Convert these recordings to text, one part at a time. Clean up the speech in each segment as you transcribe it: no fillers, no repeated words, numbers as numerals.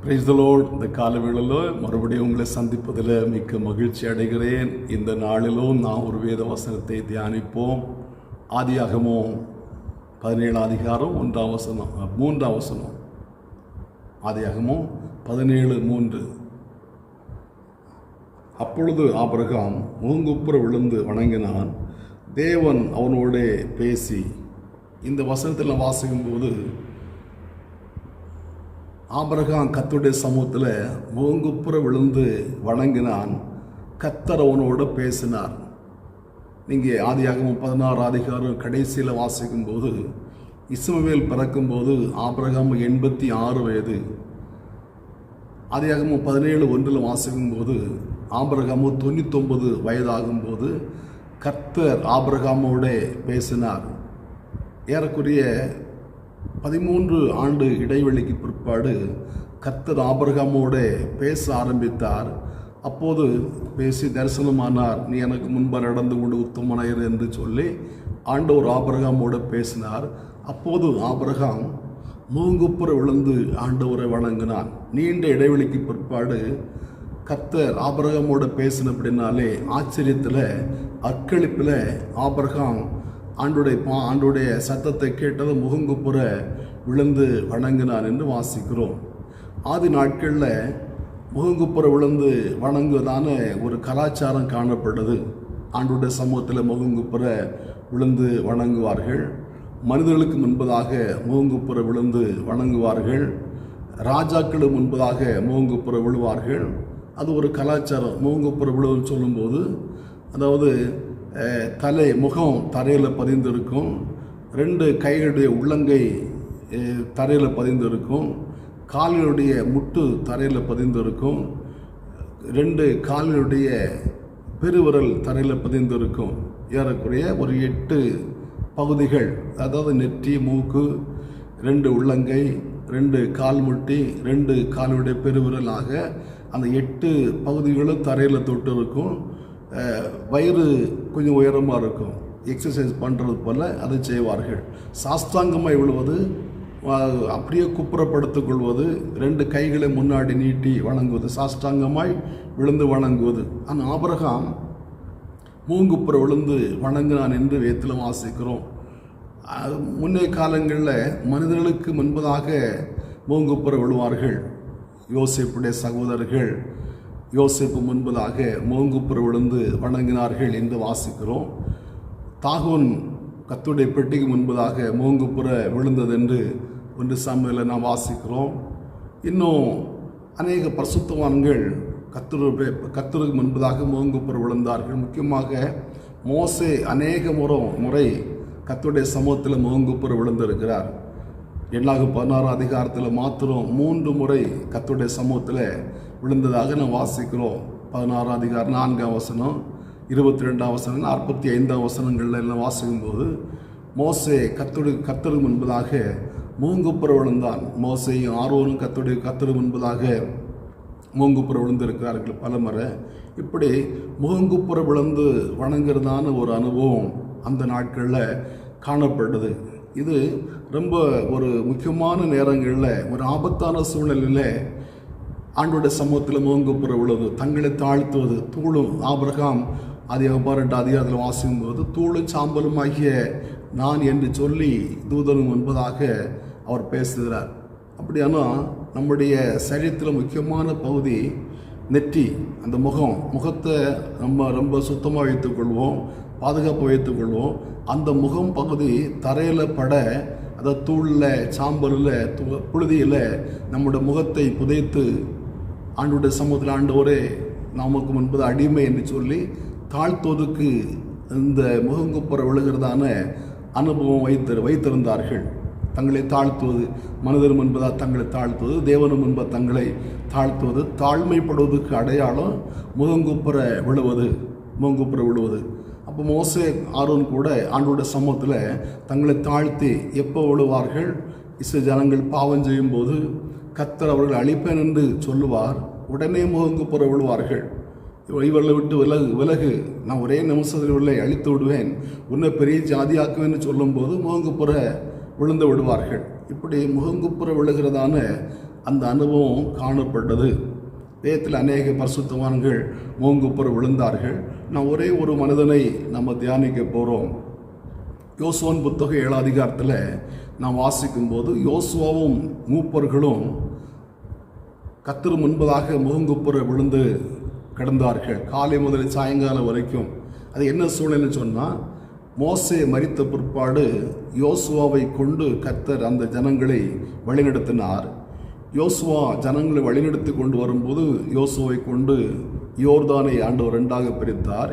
Praise the Lord. இந்த காலவேளையில் மறுபடியும் உங்களை சந்திப்பதில் மிக்க மகிழ்ச்சி அடைகிறேன். இந்த நாளிலும் நான் ஒரு வேத வசனத்தை தியானிப்போம். ஆதியாகமம் 17 அதிகாரம் 1ஆம் வசனம் 3ஆம் வசனம். ஆதியாகமம் 17:3. அப்பொழுது ஆபிரகாம் முகங்குப்புற விழுந்து வணங்கினான். தேவன் அவனோடே பேசி. இந்த வசனத்தில் வாசிக்கும்போது ஆபிரகாம் கர்த்தருடைய சமூகத்தில் முகங்குப்புற விழுந்து வணங்கினான். கர்த்தர் அவனோடு பேசினார். நீங்கள் ஆதியாகமம் 16 அதிகாரம் கடைசியில் வாசிக்கும்போது இஸ்மவேல் பிறக்கும்போது ஆபிரகாம் 86 வயது. ஆதியாகமம் 17:1 வாசிக்கும்போது ஆபிரகாம் 99 வயதாகும்போது கர்த்தர் ஆபிரகாமோடு பேசினார். ஏறக்குறைய 13 ஆண்டு இடைவெளிக்கு பிற்பாடு கர்த்தர் ஆபிரகாமோடு பேச ஆரம்பித்தார். அப்போது பேசி தரிசனமானார். நீ எனக்கு முன்பாக நடந்து கொண்டு உத்தமனாயிரு என்று சொல்லி ஆண்டவர் ஆபிரகாமோடு பேசினார். அப்போது ஆபிரகாம் முகங்குப்புற விழுந்து ஆண்டவரை வணங்கினான். நீண்ட இடைவெளிக்கு பிற்பாடு கர்த்தர் ஆபிரகாமோடு பேசினப்படினாலே ஆச்சரியத்தில் அக்களிப்பில் ஆபிரகாம் ஆண்டுடைய சத்தத்தை கேட்டது முகங்குப்புற விழுந்து வணங்கினான் என்று வாசிக்கிறோம். ஆதி நாட்களில் முகங்குப்புற விழுந்து வணங்குவதான ஒரு கலாச்சாரம் காணப்பட்டது. ஆண்டுடைய சமூகத்தில் முகங்குப்புற விழுந்து வணங்குவார்கள். மனிதர்களுக்கு முன்பதாக முகங்குப்புற விழுந்து வணங்குவார்கள். ராஜாக்களுக்கு முன்பதாக முகங்குப்புற விழுவார்கள். அது ஒரு கலாச்சாரம். முகங்குப்புற விழுவுன்னு சொல்லும்போது அதாவது முகம் தரையில் பதிந்திருக்கும். 2 கைகளுடைய உள்ளங்கை தரையில் பதிந்திருக்கும். கால்களுடைய முட்டு தரையில் பதிந்திருக்கும். 2 கால்களுடைய பெருவிரல் தரையில் பதிந்திருக்கும். ஏறக்குறைய ஒரு 8 பகுதிகள், அதாவது நெற்றி, மூக்கு, 2 உள்ளங்கை, 2 கால் முட்டி, 2 காலுடைய பெருவிரல் ஆக அந்த 8 பகுதிகளும் தரையில் தொட்டு இருக்கும். வயிறு கொஞ்சம் உயரமாக இருக்கும். எக்ஸசைஸ் பண்ணுறது போல் அதை செய்வார்கள். சாஸ்தாங்கமாக விழுவது, அப்படியே குப்புறப்படுத்திக் கொள்வது, 2 கைகளை முன்னாடி நீட்டி வணங்குவது, சாஷ்டாங்கமாய் விழுந்து வணங்குவது. ஆனால் ஆபிரகாம் முகங்குப்புற விழுந்து வணங்கினான் என்று வேதத்தில் வாசிக்கிறோம். முன்னே காலங்களில் மனிதர்களுக்கு முன்பதாக முகங்குப்புற விழுவார்கள். யோசேப்புடைய சகோதரர்கள் யோசேப்பு முன்பதாக முகங்குப்புற விழுந்து வணங்கினார்கள் என்று வாசிக்கிறோம். தாகோன் கர்த்தருடைய பெட்டிக்கு முன்பதாக முகங்குப்புற விழுந்ததென்று 1 சாமுவேலில் நாம் வாசிக்கிறோம். இன்னும் அநேக பரிசுத்தவான்கள் கர்த்தருக்கு முன்பதாக முகங்குப்புற விழுந்தார்கள். முக்கியமாக மோசே அநேக முறை கர்த்தருடைய சமூகத்தில் முகங்குப்புற விழுந்திருக்கிறார். எண்ணாகமம் 16 அதிகாரத்தில் மாத்திரம் 3 முறை கர்த்தருடைய சமூகத்தில் விழுந்ததாக நாம் வாசிக்கிறோம். 16 அதிகாரம் 4ஆம் வசனம், 22ஆம் வசனம், 45ஆம் வசனங்கள்ல எல்லாம் வாசிக்கும்போது மோசே கர்த்தருக்கு முன்பதாக முகங்குப்புற விழுந்தான். மோசேயும் ஆரோனும் கர்த்தருக்கு முன்பதாக முகங்குப்புற விழுந்திருக்கிறார்கள் பலமுறை. இப்படி முகங்குப்புற விழுந்து வணங்குறதான ஒரு அனுபவம் அந்த நாட்களில் காணப்படுது. இது ரொம்ப ஒரு முக்கியமான நேரங்களில், ஒரு ஆபத்தான சூழ்நிலையில் ஆண்டோடைய சமூகத்தில் முகங்குப்புற விழுவது, தங்களை தாழ்த்துவது. தூளும் ஆபிரகாம் அதிகாரத்தில் வாசிக்கும்போது தூளும் சாம்பலும் ஆகிய நான் என்று சொல்லி தூதனும் என்பதாக அவர் பேசுகிறார். அப்படியானா நம்முடைய சரீரத்தில் முக்கியமான பகுதி நெற்றி. அந்த முகத்தை நம்ம ரொம்ப சுத்தமாக வைத்துக்கொள்வோம், பாதுகாப்பு வைத்துக்கொள்வோம். அந்த முகம் பகுதி தரையில் பட, அதை தூளில், சாம்பலில், புழுதியில் நம்முடைய முகத்தை புதைத்து ஆண்டுடைய சமூகத்தில் ஆண்டவரே நமக்கு முன்பது அடிமை என்று சொல்லி தாழ்த்துவதற்கு இந்த முகங்குப்புற விழுகிறதான அனுபவம் வைத்திருந்தார்கள். தங்களை தாழ்த்துவது, மனிதர் முன்பதாக தங்களை தாழ்த்துவது, தேவனும் முன்பதாக தங்களை தாழ்த்துவது, தாழ்மைப்படுவதற்கு அடையாளம் முகங்குப்புற விழுவது. அப்போ மோசே ஆரோன் கூட ஆண்டோட சமூகத்தில் தங்களை தாழ்த்தி எப்போ விழுவார்கள்? இஸ்ரவேல் ஜனங்கள் பாவம் செய்யும் போது கர்த்தர் அவர்கள் அழிப்பேன் என்று சொல்லுவார். உடனே முகங்குப்புற விழுவார்கள். இவர்களை விட்டு விலகு, நான் ஒரே நிமிஷத்தில் இவர்களை அழித்து விடுவேன், உன்னை பெரிய ஜாதியாக்குவேன் சொல்லும்போது முகங்குப்புற விழுந்து விடுவார்கள். இப்படி முகங்குப்புற விழுகிறதான அந்த அனுபவம் காணப்பட்டது. தேயத்தில் அநேக பரிசுத்தவான்கள் முகங்குப்புற விழுந்தார்கள். நான் ஒரே ஒரு மனிதனை நம்ம தியானிக்க போகிறோம். யோசுவாவின் புத்தகம் 7ஆம் அதிகாரத்தில் நாம் வாசிக்கும்போது யோசுவாவும் மூப்பர்களும் கர்த்தர் முன்பதாக முகங்குப்புற விழுந்து கிடந்தார்கள், காலை முதல் சாயங்காலம் வரைக்கும். அது என்ன சூழ்நிலைன்னு சொன்னால், மோசே மரித்த பிற்பாடு யோசுவாவை கொண்டு கர்த்தர் அந்த ஜனங்களை வழிநடத்தினார். யோசுவா ஜனங்களை வழிநடத்தி கொண்டு வரும்போது யோசுவை கொண்டு யோர்தானை ஆண்டவர் 2ஆக பிரித்தார்.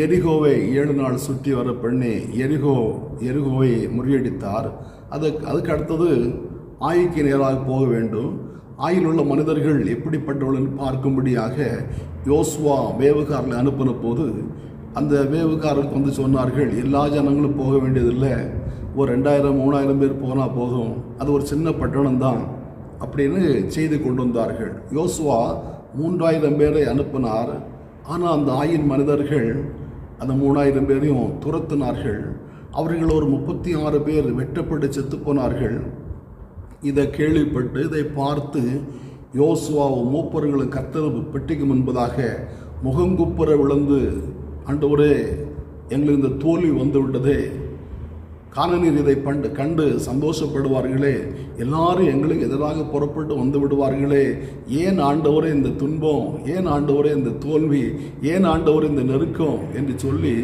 எரிகோவை 7 நாள் சுற்றி வர பண்ணி எரிகோவை முறியடித்தார். அதுக்கு அடுத்தது ஆயிக்கு நேராக போக வேண்டும். ஆயில் உள்ள மனிதர்கள் எப்படிப்பட்டவர்கள் பார்க்கும்படியாக யோசுவா வேவுகாரர்களை அனுப்பின போது அந்த வேவுகாரருக்கு வந்து சொன்னார்கள், எல்லா ஜனங்களும் போக வேண்டியதில்லை, ஒரு 2000-3000 பேர் போனால் போதும், அது ஒரு சின்ன பட்டணம் தான் அப்படின்னு செய்து கொண்டு வந்தார்கள். யோசுவா 3000 பேரை அனுப்பினார். ஆனால் அந்த ஆயின் மனிதர்கள் அந்த 3000 பேரையும் துரத்தினார்கள். அவர்கள் ஒரு 36 பேர் வெட்டப்பட்டு செத்து போனார்கள். இதை கேள்விப்பட்டு இதை பார்த்து யோசுவாவும் மூப்பர்களும் கர்த்தர் பெட்டிக்கு முன்பதாக முகங்குப்புற விழுந்து, ஆண்டவரே எங்களுக்கு இந்த தோல்வி வந்து விட்டதே, கானானியர் இதை கண்டு சந்தோஷப்படுவார்களே, எல்லாரும் எங்களுக்கு எதிராக புறப்பட்டு வந்து விடுவார்களே, ஏன் ஆண்டவரே இந்த துன்பம், ஏன் ஆண்டவரே இந்த தோல்வி, ஏன் ஆண்டவரே இந்த நெருக்கம் என்று சொல்லி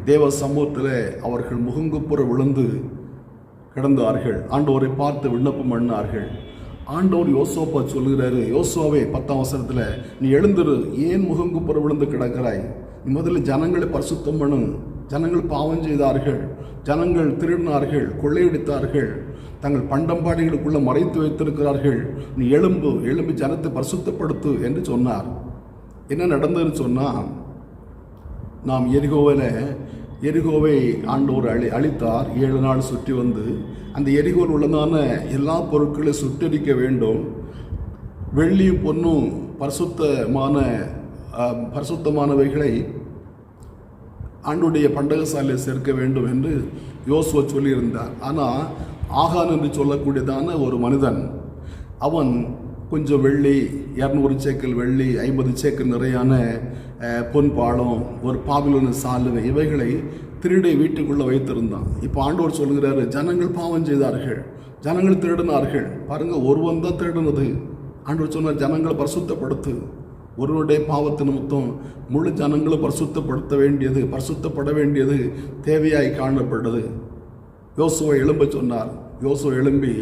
தேவ சமூகத்தில் அவர்கள் முகங்குப்புற விழுந்து கிடந்தார்கள். ஆண்டவரை பார்த்து விண்ணப்பம் பண்ணார்கள். ஆண்டவர் யோசுவா சொல்கிறாரு, யோசுவாவே 10ஆம் வசனத்தில், நீ எழுந்துரு, ஏன் முகங்குப்புற விழுந்து கிடக்கிறாய், நீ முதல்ல ஜனங்களை பரிசுத்தம் பண்ணு. ஜனங்கள் பாவம் செய்தார்கள், ஜனங்கள் திருடினார்கள், கொள்ளையடித்தார்கள், தங்கள் பண்டம்பாடிகளுக்குள்ள மறைத்து வைத்திருக்கிறார்கள், நீ எழும்பி ஜனத்தை பரிசுத்தப்படுத்து என்று சொன்னார். என்ன நடந்ததுன்னு சொன்னால், நாம் எரிகோவை ஆண்டவர் அழித்தார். 7 நாள் சுற்றி வந்து அந்த எரிகோவில் உள்ளதான எல்லா பொருட்களையும் சுட்டரிக்க வேண்டும். வெள்ளியும் பொன்னும் பரிசுத்தமானவைகளை ஆண்டுடைய பண்டகசாலையை சேர்க்க வேண்டும் என்று யோசுவா சொல்லியிருந்தார். ஆனால் ஆகான் என்று சொல்லக்கூடியதான ஒரு மனிதன், அவன் கொஞ்சம் வெள்ளி, 200 சேக்கல் வெள்ளி, 50 சேக்கல் நிறையான பொன் பாலம், ஒரு பாபிலோனிய சாலுவை, இவைகளை திருடை வீட்டுக்குள்ளே வைத்திருந்தான். இப்போ ஆண்டவர் சொல்கிறாரு, ஜனங்கள் பாவம் செய்தார்கள், ஜனங்கள் திருடினார்கள். பாருங்கள், ஒருவன் தான் திருடினது. ஆண்டவர் சொன்னார், ஜனங்களை பரிசுத்தப்படுத்து. ஒருவனுடைய பாவத்து நிமித்தம் முழு ஜனங்களும் பரிசுத்தப்பட வேண்டியது தேவையாய் காணப்பட்டது. யோசுவா எழும்ப சொன்னார். யோசுவா எழும்பி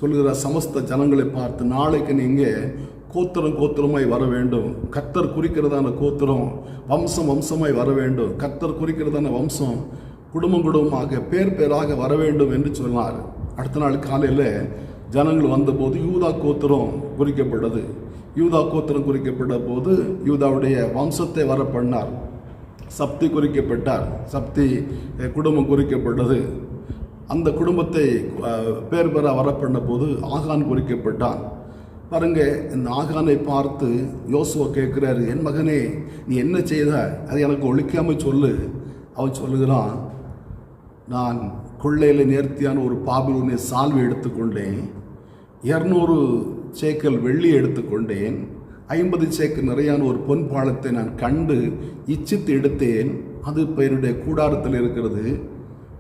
சொல்கிறார், சமஸ்த ஜனங்களை பார்த்து, நாளைக்கு நீங்கள் கோத்திரமாய் வர வேண்டும். கர்த்தர் குறிக்கிறதான கோத்திரம் வம்சமாய் வர வேண்டும். கர்த்தர் குறிக்கிறதான வம்சம் குடும்பமாக பேராக வர வேண்டும் என்று சொன்னார். அடுத்த நாள் காலையில் ஜனங்கள் வந்தபோது யூதா கோத்திரம் குறிக்கப்பட்டது. யூதா கோத்திரம் குறிக்கப்பட்ட போது யூதாவுடைய வம்சத்தை வர பண்ணார். சப்தி குறிக்கப்பட்டார். சப்தி குடும்பம் குறிக்கப்பட்டது. அந்த குடும்பத்தை பேரா வர பண்ண போது ஆகான் குறிக்கப்பட்டான். பாருங்க, இந்த ஆகானை பார்த்து யோசுவா கேட்குறாரு, என் மகனே, நீ என்ன செய்த, அது எனக்கு ஒழிக்காமல் சொல்லு. அவன் சொல்லுகிறான், நான் கொள்ளையில் நேர்த்தியான ஒரு பாபிலோனிய சால்வை எடுத்துக்கொண்டேன், 200 சேக்கல் வெள்ளி எடுத்துக்கொண்டேன், 50 சேக்கல் நிறையான ஒரு பொன் பாலத்தை நான் கண்டு இச்சித்து எடுத்தேன். அது இப்போ என்னுடைய கூடாரத்தில் இருக்கிறது,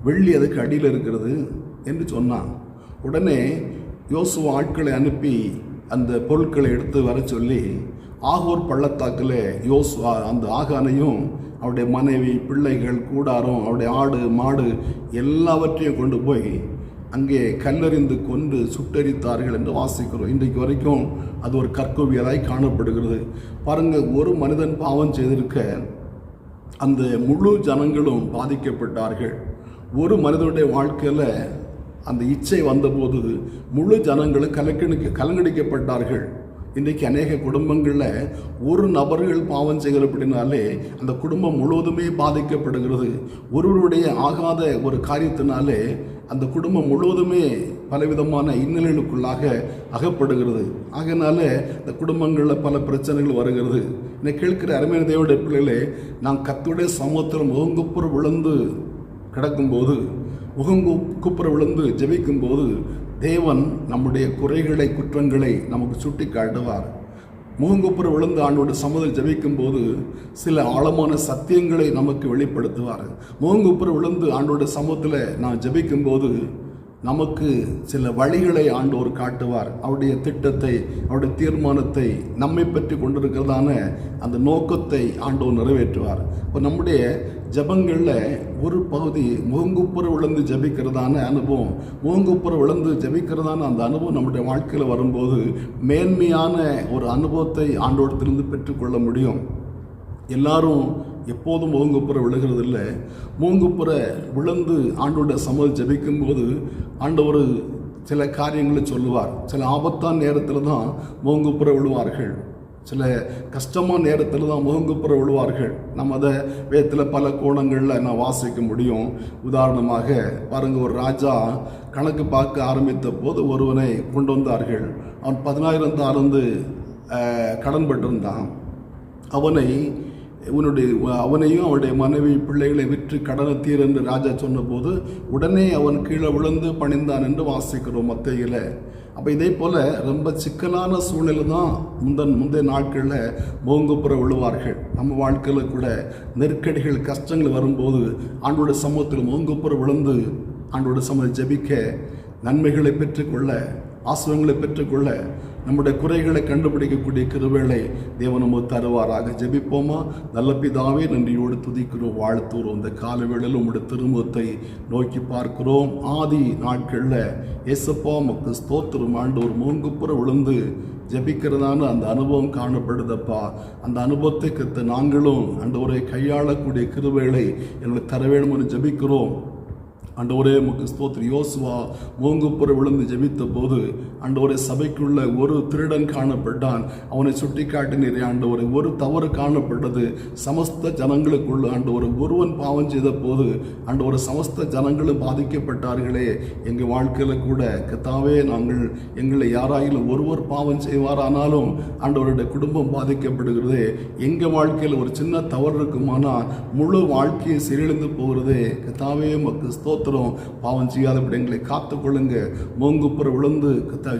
வெள்ளி அதுக்கு அடியில் இருக்கிறது என்று சொன்னான். உடனே யோசுவா ஆட்களை அனுப்பி அந்த பொருட்களை எடுத்து வர சொல்லி ஆகோர் பள்ளத்தாக்கில் யோசுவா அந்த ஆகானையும் அவருடைய மனைவி, பிள்ளைகள், கூடாரம், அவருடைய ஆடு மாடு எல்லாவற்றையும் கொண்டு போய் அங்கே கல்லறிந்து கொண்டு சுட்டரித்தார்கள் என்று வாசிக்கிறோம். இன்றைக்கு வரைக்கும் அது ஒரு கற்கோவியலாய் காணப்படுகிறது. பாருங்கள், ஒரு மனிதன் பாவம் செய்திருக்க அந்த முழு ஜனங்களும் பாதிக்கப்பட்டார்கள். ஒரு மனிதனுடைய வாழ்க்கையில் அந்த இச்சை வந்தபோது முழு ஜனங்களும் கலங்கடிக்கப்பட்டார்கள். இன்றைக்கு அநேக குடும்பங்களில் ஒரு நபர்கள் பாவம் செய்கிற அப்படின்னாலே அந்த குடும்பம் முழுவதுமே பாதிக்கப்படுகிறது. ஒருவருடைய ஆகாத ஒரு காரியத்தினாலே அந்த குடும்பம் முழுவதுமே பலவிதமான இன்னல்களுக்குள்ளாக அகப்படுகிறது. ஆகையினால இந்த குடும்பங்களில் பல பிரச்சனைகள் வருகிறது. என்னை கேட்கிற அருமையான தேவனுடைய பிள்ளைகளே, நாம் கர்த்தருடைய சமூகத்தில் முகங்குப்புற விழுந்து கிடக்கும்போது குப்புற விழுந்து ஜெபிக்கும் போது தேவன் நம்முடைய குறைகளை குற்றங்களை நமக்கு சுட்டி காட்டுவார். முகங்குப்புற விழுந்து ஆண்டோட சமூகத்தில் ஜெபிக்கும் போது சில ஆழமான சத்தியங்களை நமக்கு வெளிப்படுத்துவார். முகங்குப்புற விழுந்து ஆண்டோட சமூகத்தில் நான் ஜெபிக்கும் போது நமக்கு சில வழிகளை ஆண்டோர் காட்டுவார். அவருடைய திட்டத்தை, அவருடைய தீர்மானத்தை, நம்மை பற்றி கொண்டிருக்கிறதான அந்த நோக்கத்தை ஆண்டோர் நிறைவேற்றுவார். இப்போ நம்முடைய ஜபங்களில் ஒரு பகுதி முகங்குப்புற விழுந்து ஜபிக்கிறதான அனுபவம். முகங்குப்புற விழுந்து ஜபிக்கிறதான அந்த அனுபவம் நம்முடைய வாழ்க்கையில் வரும்போது மேன்மையான ஒரு அனுபவத்தை ஆண்டோடத்திலிருந்து பெற்றுக்கொள்ள முடியும். எல்லாரும் எப்போதும் முகங்குப்புற விழுகிறது இல்லை. முகங்குப்புற விழுந்து ஆண்டோட சமூகம் ஜபிக்கும் போது ஆண்டவர் சில காரியங்களை சொல்லுவார். சில ஆபத்தான நேரத்தில் தான் முகங்குப்புற விழுவார்கள். சில கஷ்டமான நேரத்தில் தான் முகங்குப்புற விழுவார்கள். நம்ம அதை வேதத்தில் பல கோணங்களில் நான் வாசிக்க முடியும். உதாரணமாக பாருங்கள், ஒரு ராஜா கணக்கு பார்க்க ஆரம்பித்த போது ஒருவனை கொண்டு வந்தார்கள். அவன் 10,000 தாலந்து கடன்பட்டிருந்தான். அவனையும் அவனுடைய மனைவி பிள்ளைகளை விற்று கடனை தீர் என்று ராஜா சொன்னபோது உடனே அவன் கீழே விழுந்து பணிந்தான் என்று வாசிக்கிறோம் மத்தேயுல. அப்போ இதே போல் ரொம்ப சிக்கலான சூழ்நிலை தான் முந்தைய நாட்களில் முகங்குப்புற விழுவார்கள். நம்ம வாழ்க்கையில் கூட நெருக்கடிகள், கஷ்டங்கள் வரும்போது ஆண்டோட சமூகத்தில் முகங்குப்புற விழுந்து ஆண்டோட சமூகத்தை ஜெபிக்க, நன்மைகளை பெற்றுக்கொள்ள, ஆசீர்வாதங்களை பெற்றுக்கொள்ள, நம்முடைய குறைகளை கண்டுபிடிக்கக்கூடிய கிருபைகளை தேவன் நமக்கு தருவாராக. ஜெபிப்போமா? நல்ல பிதாவே, நன்றியோடு துதிக்கிறோம், வாழ்த்துறோம். இந்த காலவேளையில் உங்களுடைய திருமுகத்தை நோக்கி பார்க்கிறோம். ஆதி நாட்களில் ஏசப்பா உமக்கு ஸ்தோத்திரம். ஆண்டவர் முகங்குப்புற விழுந்து ஜெபிக்கிறதான அந்த அனுபவம் காணப்படுதப்பா. அந்த அனுபவத்தை கற்று நாங்களும் ஆண்டவரை கையாளக்கூடிய கிருபைகளை எங்களுக்கு தர வேண்டும்னு ஜெபிக்கிறோம். ஆண்டவரே உமக்கு ஸ்தோத்திரம். யோசுவா முகங்குப்புற விழுந்து ஜெபித்த போது ஆண்டவரே சபைக்குள்ள ஒரு திருடன் காணப்பட்டான். அவனை சுட்டி காட்டினீர் ஆண்டவரே. ஒரு தவறு காணப்பட்டது சமஸ்த ஜனங்களுக்குள்ள. ஆண்டவரை ஒருவன் பாவம் செய்த போது ஆண்டவரை சமஸ்த ஜனங்களும் பாதிக்கப்பட்டார்களே. எங்கள் வாழ்க்கையில் கூட கர்த்தாவே, நாங்கள் எங்களை யாராயிலும் ஒருவர் பாவம் செய்வாரானாலும் ஆண்டவருடைய குடும்பம் பாதிக்கப்படுகிறதே. எங்கள் வாழ்க்கையில் ஒரு சின்ன தவறு இருக்குமானால் முழு வாழ்க்கையை சீரழிந்து போகிறதே. கர்த்தாவே உமக்கு ஸ்தோத்திரம். பாவம் செய்யாதபடி எங்களை காத்துக்கொள்ளுங்க. முகங்குப்புற விழுந்து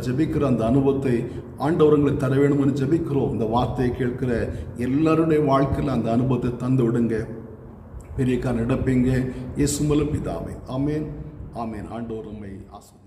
ஜெபிக்கிற அந்த அனுபவத்தை ஆண்டவர்களை தர வேண்டும் என்று ஜெபிக்கிறோம். இந்த வார்த்தையை கேட்கிற எல்லாருடைய வாழ்க்கையில் அந்த அனுபவத்தை தந்து விடுங்க. பெரிய காரணம் நடப்பீங்க. இயேசு மூலம் பிதாவே. ஆமேன், ஆமேன். ஆண்டவர் உம்மை ஆசீர்வதிப்பார்.